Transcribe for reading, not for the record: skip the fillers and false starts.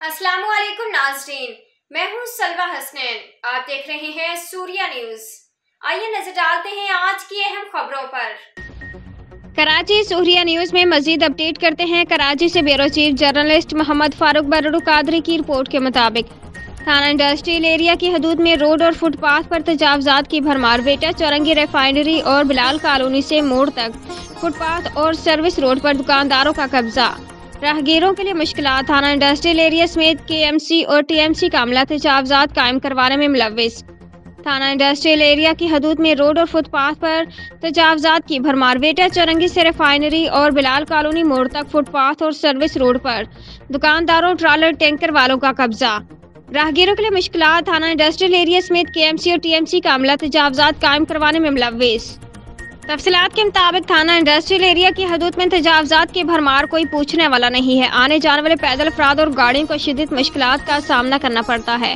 अस्सलाम वालेकुम नाज़रीन, मैं हूँ सलवा हसनैन। आप देख रहे हैं सूर्या न्यूज़। आइए नजर डालते हैं आज की अहम खबरों पर। कराची सूर्या न्यूज़ में मजीद अपडेट करते हैं। कराची से bureau chief journalist Mohammad Farooq Bardu Qadri की रिपोर्ट के मुताबिक थाना इंडस्ट्रियल एरिया की हदूद में रोड और फुटपाथ पर तजावजात की भरमार। बेटा चौरंगी रिफाइनरी और बिलाल कॉलोनी से मोड़ तक फुटपाथ और सर्विस रोड पर दुकानदारों का कब्जा। राहगीरों के लिए मुश्किलात। थाना इंडस्ट्रियल एरिया समेत KMC और TMC का अमला तजावजात कायम करवाने में मुलव्विस। थाना इंडस्ट्रियल एरिया की हदूद में रोड और फुटपाथ पर तजावजात की भरमार। बेटा चौरंगी से रिफाइनरी और बिलाल कॉलोनी मोड़ तक फुटपाथ और सर्विस रोड पर दुकानदारों ट्रालर टैंकर वालों का कब्जा। राहगीरों के लिए मुश्किलात। थाना इंडस्ट्रियल एरिया समेत KMC और TMC का अमला तजावजात कायम करवाने में मुलव्विस। तफसीलात के मुताबिक थाना इंडस्ट्रियल एरिया की हदूद में तजावजात की भरमार कोई पूछने वाला नहीं है। आने जाने वाले पैदल अफराद और गाड़ियों को शिद्दत मुश्किलात का सामना करना पड़ता है।